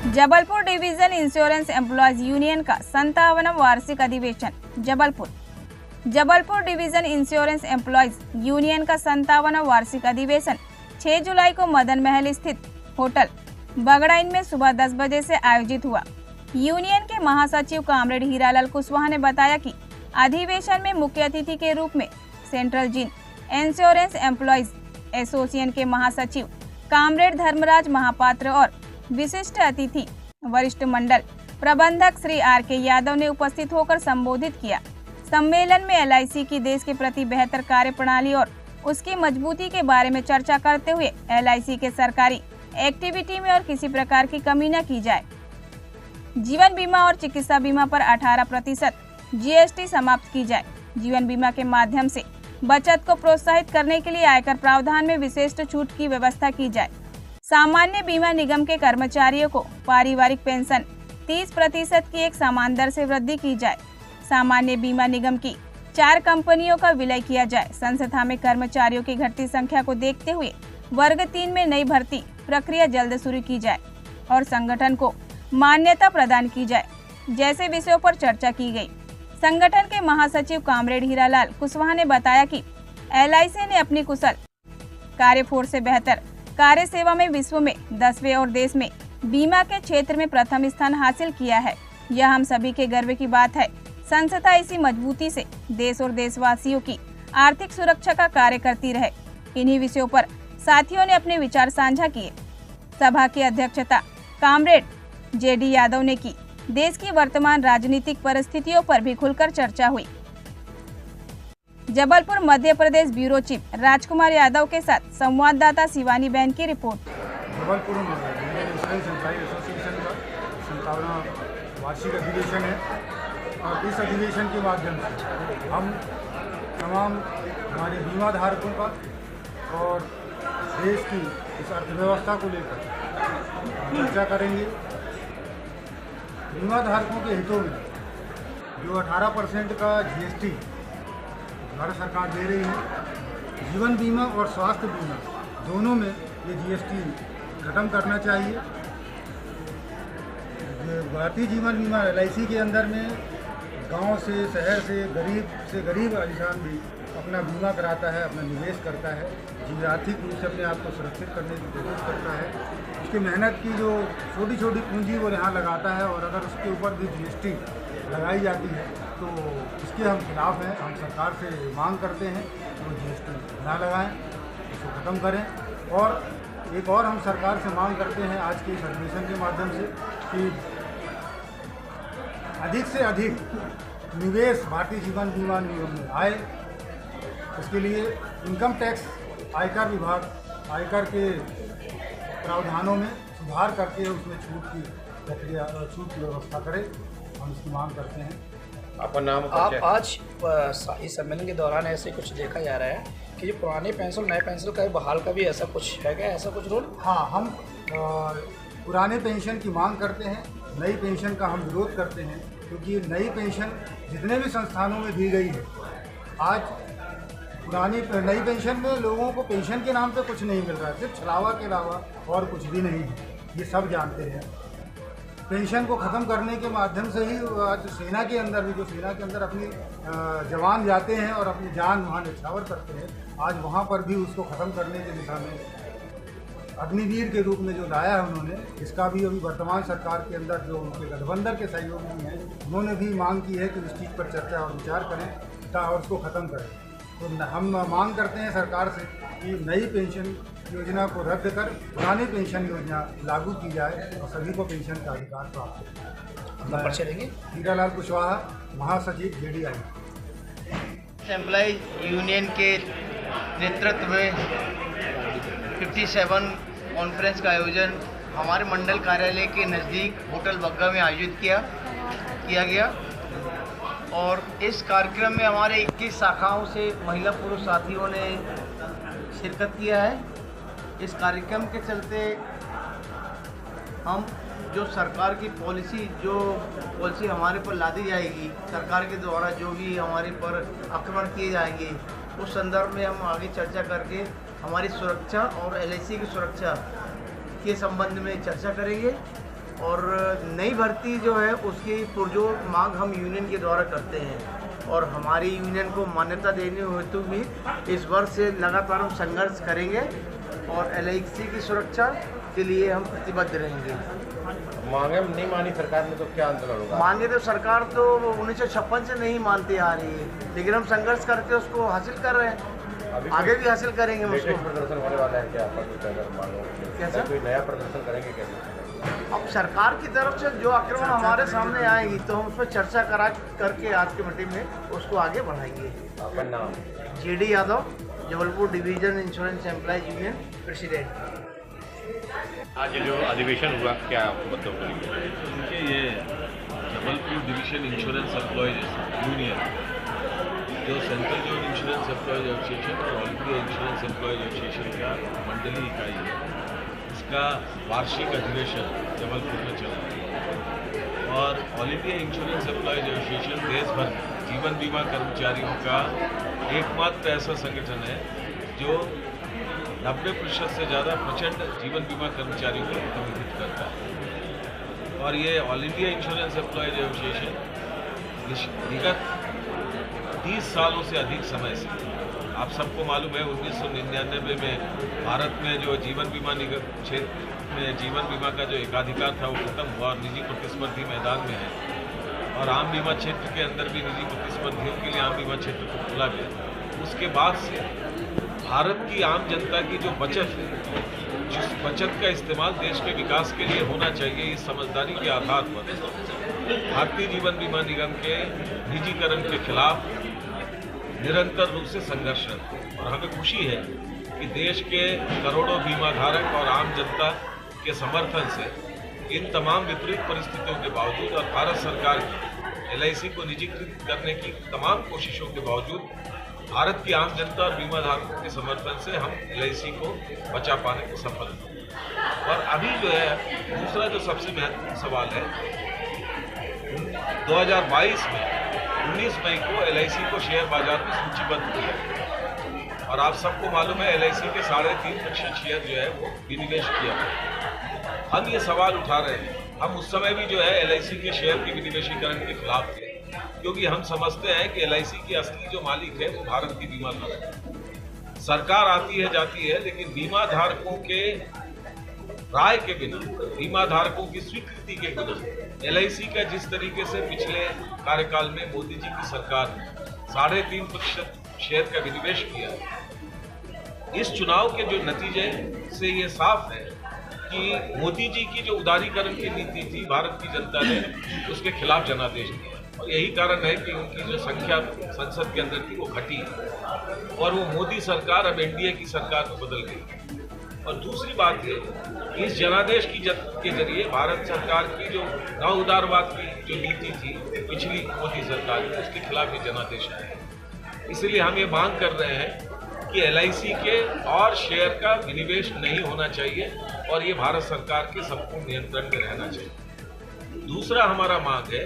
Jabalpur division insurance employees union का 57वां वार्षिक अधिवेशन Jabalpur division insurance employees union का 57वां वार्षिक अधिवेशन 6 जुलाई को मदन महल स्थित होटल बगड़ाइन में सुबह 10 बजे से आयोजित हुआ। यूनियन के महासचिव कामरेड हीरालाल कुशवाहा ने बताया कि अधिवेशन में मुख्य अतिथि के रूप में central gene insurance employees association के महासचिव कामरेड धर्मराज महापात्र और विशिष्ट अतिथि वरिष्ठ मंडल प्रबंधक श्री आर.के. यादव ने उपस्थित होकर संबोधित किया। सम्मेलन में एलआईसी की देश के प्रति बेहतर कार्य प्रणाली और उसकी मजबूती के बारे में चर्चा करते हुए एलआईसी के सरकारी एक्टिविटी में और किसी प्रकार की कमी न की जाए। जीवन बीमा और चिकित्सा बीमा पर 18% जीएसटी समाप्त की जाए। जीवन बीमा के माध्यम से बचत को प्रोत्साहित करने के लिए आयकर प्रावधान में विशेष छूट की व्यवस्था की जाए। सामान्य बीमा निगम के कर्मचारियों को पारिवारिक पेंशन 30% की एक समान दर से वृद्धि की जाए। सामान्य बीमा निगम की 4 कंपनियों का विलय किया जाए। संस्था में कर्मचारियों की घटती संख्या को देखते हुए वर्ग 3 में नई भर्ती प्रक्रिया जल्द शुरू की जाए और संगठन को मान्यता प्रदान की जाए जैसे विषयों पर चर्चा की गई। संगठन के महासचिव कामरेड हीरालाल कुशवाहा ने बताया कि एलआईसी ने अपनी कुशल कार्यफोर्स से बेहतर कार्य सेवा में विश्व में 10वें और देश में बीमा के क्षेत्र में प्रथम स्थान हासिल किया है। यह हम सभी के गर्व की बात है। संस्था इसी मजबूती से देश और देशवासियों की आर्थिक सुरक्षा का कार्य करती रहे। इन्हीं विषयों पर साथियों ने अपने विचार साझा किए। सभा की अध्यक्षता कामरेड जेडी यादव ने की। देश की वर्तमान राजनीतिक परिस्थितियों पर भी खुलकर चर्चा हुई। जबलपुर मध्य प्रदेश ब्यूरो चीफ राजकुमार यादव के साथ संवाददाता शिवानी बहन की रिपोर्ट। जबलपुर में इंश्योरेंस एम्प्लॉय एसोसिएशन का 57वां वार्षिक अधिवेशन है और इस अधिवेशन के माध्यम से हम तमाम हमारे बीमा धारकों का और देश की इस अर्थव्यवस्था को लेकर चर्चा करेंगे। बीमा धारकों के हितों में जो 18% का जीएसटी भारत सरकार दे रही है, जीवन बीमा और स्वास्थ्य बीमा दोनों में ये जीएसटी खत्म करना चाहिए। भारतीय जीवन बीमा एलआईसी के अंदर में गांव से शहर से गरीब इंसान भी अपना बीमा कराता है, अपना निवेश करता है, जो आर्थिक रूप से अपने आप को सुरक्षित करने की कोशिश करता है। उसकी मेहनत की जो छोटी छोटी पूंजी वो यहाँ लगाता है और अगर उसके ऊपर भी जीएसटी लगाई जाती है तो इसके हम खिलाफ हैं। हम सरकार से मांग करते हैं वो जीएसटी ना लगाएं, इसको ख़त्म करें। और एक और हम सरकार से मांग करते हैं आज के इस अधिवेशन के माध्यम से कि अधिक से अधिक निवेश भारतीय जीवन बीमा निगम में आए। इसके लिए इनकम टैक्स आयकर विभाग आयकर के प्रावधानों में सुधार करके उसमें छूट की व्यवस्था करे। हम इसकी मांग करते हैं। आपका नाम? आप आज इस सम्मेलन के दौरान ऐसे कुछ देखा जा रहा है कि जो पुराने पेंशन नए पेंशन का बहाल का भी ऐसा कुछ है क्या, ऐसा कुछ रूल? हाँ, हम पुराने पेंशन की मांग करते हैं, नई पेंशन का हम विरोध करते हैं क्योंकि नई पेंशन जितने भी संस्थानों में दी गई है, आज नई पेंशन में लोगों को पेंशन के नाम पे कुछ नहीं मिल रहा है, सिर्फ छलावा के अलावा और कुछ भी नहीं है। ये सब जानते हैं। पेंशन को ख़त्म करने के माध्यम से ही आज सेना के अंदर भी, जो सेना के अंदर अपनी जवान जाते हैं और अपनी जान वहाँ न्यौछावर करते हैं, आज वहाँ पर भी उसको ख़त्म करने की दिशा में अग्निवीर के रूप में जो लाया है उन्होंने, इसका भी अभी वर्तमान सरकार के अंदर जो उनके गठबंधन के सहयोगी हैं उन्होंने भी मांग की है कि इस चीज़ पर चर्चा और विचार करें और उसको ख़त्म करें। तो हम मांग करते हैं सरकार से कि नई पेंशन योजना को रद्द कर पुरानी पेंशन योजना लागू की जाए और सभी को पेंशन का अधिकार प्राप्त हो। हीरालाल कुशवाहा, महासचिव जेडीआई। एम्प्लॉय यूनियन के नेतृत्व में 57 कॉन्फ्रेंस का आयोजन हमारे मंडल कार्यालय के नज़दीक होटल बग्गा में आयोजित किया गया और इस कार्यक्रम में हमारे 21 शाखाओं से महिला पुरुष साथियों ने शिरकत किया है। इस कार्यक्रम के चलते हम जो सरकार की पॉलिसी हमारे पर लादी जाएगी, सरकार के द्वारा जो भी हमारे पर आक्रमण किए जाएंगे, उस संदर्भ में हम आगे चर्चा करके हमारी सुरक्षा और एलआईसी की सुरक्षा के संबंध में चर्चा करेंगे और नई भर्ती जो है उसकी पुरजोर मांग हम यूनियन के द्वारा करते हैं और हमारी यूनियन को मान्यता देने हेतु भी इस वर्ष से लगातार हम संघर्ष करेंगे और LIC की सुरक्षा के लिए हम प्रतिबद्ध रहेंगे। मांगे नहीं मानी सरकार ने तो क्या आंदोलन होगा? मांगे तो सरकार तो 1956 से नहीं मानती आ रही है, लेकिन हम संघर्ष करके उसको हासिल कर रहे हैं, आगे भी हासिल करेंगे। उसको प्रदर्शन होने वाला है क्या? कैसा कोई नया प्रदर्शन करेंगे क्या? अब सरकार की तरफ से जो आक्रमण हमारे सामने आएगी तो हम उस पर चर्चा करके आज की मीटिंग में उसको आगे बढ़ाएंगे। आपका नाम? JD Yadav, Jabalpur division insurance employees union president. आज जो अधिवेशन हुआ क्या आपको बताओ? देखिए, ये Jabalpur division insurance employees union जो central zone insurance employees association और all India insurance employees association का मंडलीय इकाई है, इसका वार्षिक अधिवेशन जबलपुर में चल रहा है। और all India insurance employees association देश भर में जीवन बीमा कर्मचारियों का एकमात्र ऐसा संगठन है जो 90% से ज़्यादा प्रचंड जीवन बीमा कर्मचारियों का प्रतिनिधित्व करता है। और ये all India insurance employees association विगत 30 सालों से अधिक समय से, आप सबको मालूम है 1999 में भारत में जो जीवन बीमा निगम क्षेत्र में जीवन बीमा का जो एकाधिकार था वो खत्म हुआ और निजी प्रतिस्पर्धी मैदान में है और आम बीमा क्षेत्र के अंदर भी निजी प्रतिस्पर्धियों के लिए आम बीमा क्षेत्र को खोला गया। उसके बाद से भारत की आम जनता की जो बचत है, जिस बचत का इस्तेमाल देश के विकास के लिए होना चाहिए, इस समझदारी के आधार पर भारतीय जीवन बीमा निगम के निजीकरण के खिलाफ निरंतर रूप से संघर्ष है। और हमें खुशी है कि देश के करोड़ों बीमा धारक और आम जनता के समर्थन से इन तमाम विपरीत परिस्थितियों के बावजूद और भारत सरकार की LIC को निजीकृत करने की तमाम कोशिशों के बावजूद भारत की आम जनता और बीमा धारकों के समर्थन से हम LIC को बचा पाने को सफल हुए। और अभी जो है दूसरा जो सबसे महत्वपूर्ण सवाल है, 2022 में 19 मई को LIC को शेयर बाजार में सूचीबद्ध किया और आप सबको मालूम है LIC के 3.5% शेयर जो है वो विनिवेश किया गया। हम ये सवाल उठा रहे हैं, हम उस समय भी जो है LIC के शेयर के विनिवेशीकरण के खिलाफ थे, क्योंकि हम समझते हैं कि LIC की असली जो मालिक है वो भारत की बीमा धारक है। सरकार आती है जाती है, लेकिन बीमा धारकों के राय के बिना, बीमा धारकों की स्वीकृति के बिना LIC का जिस तरीके से पिछले कार्यकाल में मोदी जी की सरकार ने 3.5% शेयर का विनिवेश किया, इस चुनाव के जो नतीजे से ये साफ है कि मोदी जी की जो उदारीकरण की नीति थी, भारत की जनता ने उसके खिलाफ जनादेश दिया और यही कारण है कि उनकी जो संख्या संसद के अंदर थी वो घटी और वो मोदी सरकार अब NDA की सरकार में बदल गई। और दूसरी बात है, इस जनादेश के जरिए भारत सरकार की जो नव उदारवाद की जो नीति थी पिछली मोदी सरकार की, उसके खिलाफ ये जनादेश है। इसलिए हम ये मांग कर रहे हैं कि LIC के और शेयर का विनिवेश नहीं होना चाहिए और ये भारत सरकार के संपूर्ण नियंत्रण में रहना चाहिए। दूसरा हमारा मांग है